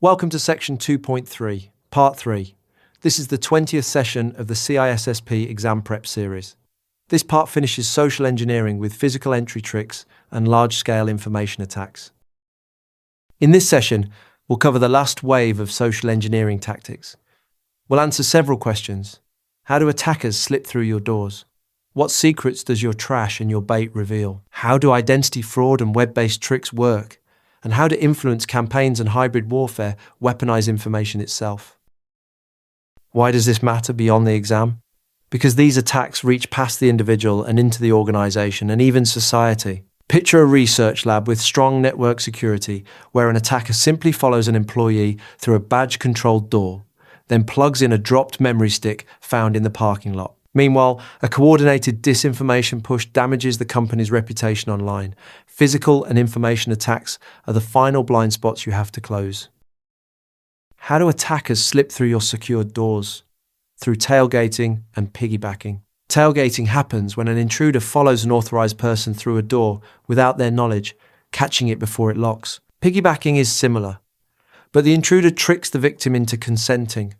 Welcome to Section 2.3, Part 3. This is the 20th session of the CISSP exam prep series. This part finishes social engineering with physical entry tricks and large-scale information attacks. In this session, we'll cover the last wave of social engineering tactics. We'll answer several questions. How do attackers slip through your doors? What secrets does your trash and your bait reveal? How do identity fraud and web-based tricks work? And how do influence campaigns and hybrid warfare weaponize information itself? Why does this matter beyond the exam? Because these attacks reach past the individual and into the organization and even society. Picture a research lab with strong network security where an attacker simply follows an employee through a badge-controlled door, then plugs in a dropped memory stick found in the parking lot. Meanwhile, a coordinated disinformation push damages the company's reputation online. Physical and information attacks are the final blind spots you have to close. How do attackers slip through your secured doors? Through tailgating and piggybacking. Tailgating happens when an intruder follows an authorized person through a door without their knowledge, catching it before it locks. Piggybacking is similar, but the intruder tricks the victim into consenting,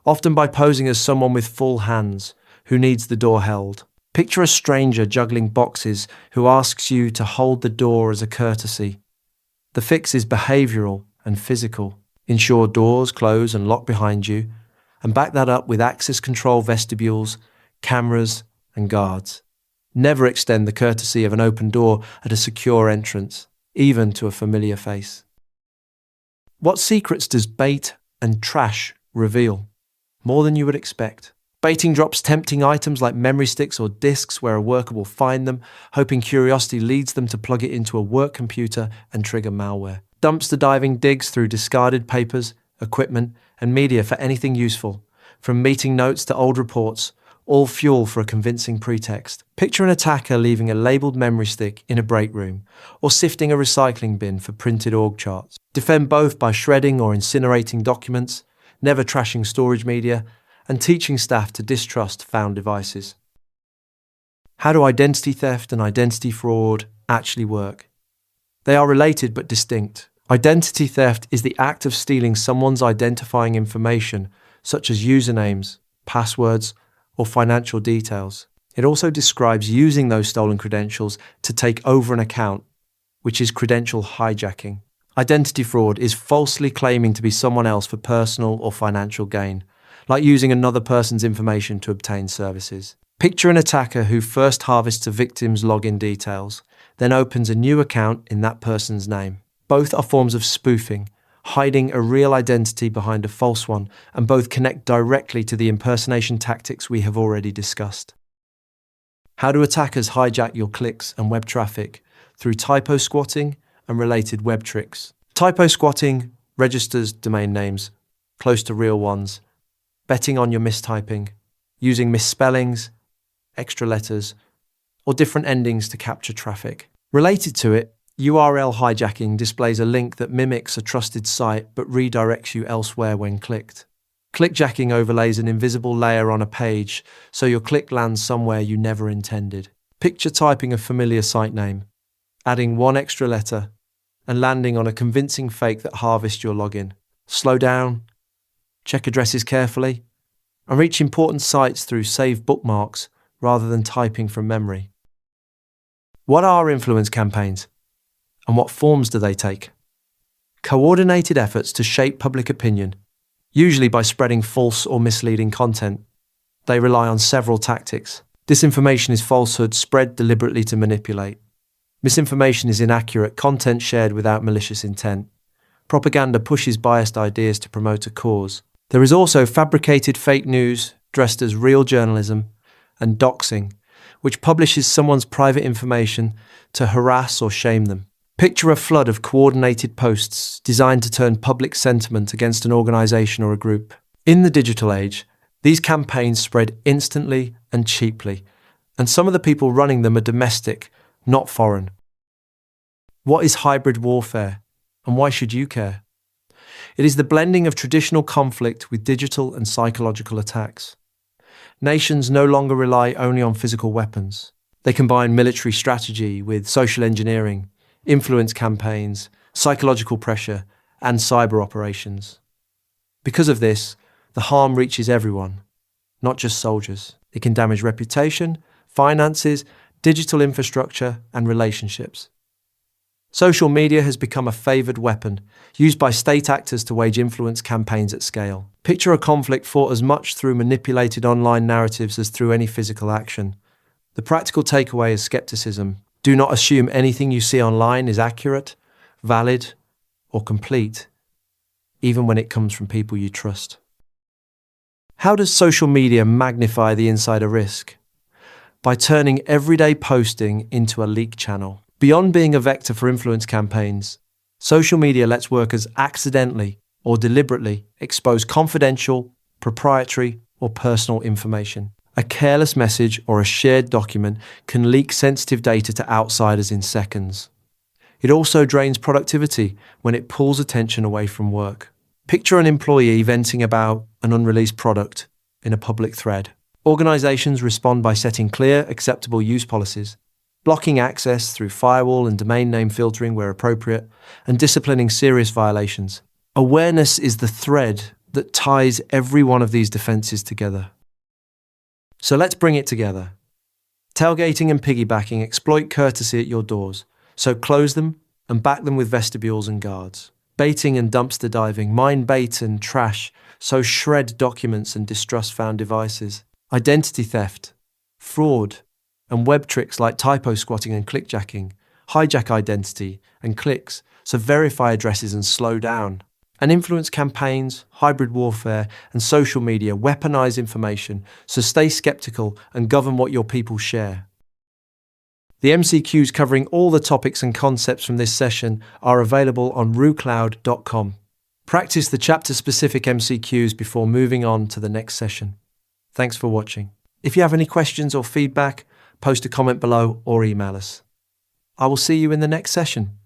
often by posing as someone with full hands who needs the door held. Picture a stranger juggling boxes who asks you to hold the door as a courtesy. The fix is behavioral and physical. Ensure doors close and lock behind you, and back that up with access control vestibules, cameras, and guards. Never extend the courtesy of an open door at a secure entrance, even to a familiar face. What secrets does bait and trash reveal? More than you would expect. Baiting drops tempting items like memory sticks or disks where a worker will find them, hoping curiosity leads them to plug it into a work computer and trigger malware. Dumpster diving digs through discarded papers, equipment, and media for anything useful, from meeting notes to old reports, all fuel for a convincing pretext. Picture an attacker leaving a labeled memory stick in a break room, or sifting a recycling bin for printed org charts. Defend both by shredding or incinerating documents, never trashing storage media, and teaching staff to distrust found devices. How do identity theft and identity fraud actually work? They are related but distinct. Identity theft is the act of stealing someone's identifying information, such as usernames, passwords, or financial details. It also describes using those stolen credentials to take over an account, which is credential hijacking. Identity fraud is falsely claiming to be someone else for personal or financial gain, like using another person's information to obtain services. Picture an attacker who first harvests a victim's login details, then opens a new account in that person's name. Both are forms of spoofing, hiding a real identity behind a false one, and both connect directly to the impersonation tactics we have already discussed. How do attackers hijack your clicks and web traffic? Through typo squatting and related web tricks. Typo squatting registers domain names close to real ones, betting on your mistyping, using misspellings, extra letters, or different endings to capture traffic. Related to it, URL hijacking displays a link that mimics a trusted site but redirects you elsewhere when clicked. Clickjacking overlays an invisible layer on a page so your click lands somewhere you never intended. Picture typing a familiar site name, adding one extra letter, and landing on a convincing fake that harvests your login. Slow down, check addresses carefully, and reach important sites through saved bookmarks rather than typing from memory. What are influence campaigns? And what forms do they take? Coordinated efforts to shape public opinion, usually by spreading false or misleading content. They rely on several tactics. Disinformation is falsehood spread deliberately to manipulate. Misinformation is inaccurate content shared without malicious intent. Propaganda pushes biased ideas to promote a cause. There is also fabricated fake news dressed as real journalism, and doxing, which publishes someone's private information to harass or shame them. Picture a flood of coordinated posts designed to turn public sentiment against an organization or a group. In the digital age, these campaigns spread instantly and cheaply, and some of the people running them are domestic, not foreign. What is hybrid warfare, and why should you care? It is the blending of traditional conflict with digital and psychological attacks. Nations no longer rely only on physical weapons. They combine military strategy with social engineering, influence campaigns, psychological pressure, and cyber operations. Because of this, the harm reaches everyone, not just soldiers. It can damage reputation, finances, digital infrastructure, and relationships. Social media has become a favoured weapon, used by state actors to wage influence campaigns at scale. Picture a conflict fought as much through manipulated online narratives as through any physical action. The practical takeaway is skepticism. Do not assume anything you see online is accurate, valid, or complete, even when it comes from people you trust. How does social media magnify the insider risk? By turning everyday posting into a leak channel. Beyond being a vector for influence campaigns, social media lets workers accidentally or deliberately expose confidential, proprietary, or personal information. A careless message or a shared document can leak sensitive data to outsiders in seconds. It also drains productivity when it pulls attention away from work. Picture an employee venting about an unreleased product in a public thread. Organizations respond by setting clear, acceptable use policies, blocking access through firewall and domain name filtering where appropriate, and disciplining serious violations. Awareness is the thread that ties every one of these defenses together. So let's bring it together. Tailgating and piggybacking exploit courtesy at your doors, so close them and back them with vestibules and guards. Baiting and dumpster diving, mine bait and trash, so shred documents and distrust found devices. Identity theft, fraud, and web tricks like typo squatting and clickjacking, hijack identity and clicks, so verify addresses and slow down. And influence campaigns, hybrid warfare, and social media weaponize information, so stay skeptical and govern what your people share. The MCQs covering all the topics and concepts from this session are available on rucloud.com. Practice the chapter-specific MCQs before moving on to the next session. Thanks for watching. If you have any questions or feedback, post a comment below or email us. I will see you in the next session.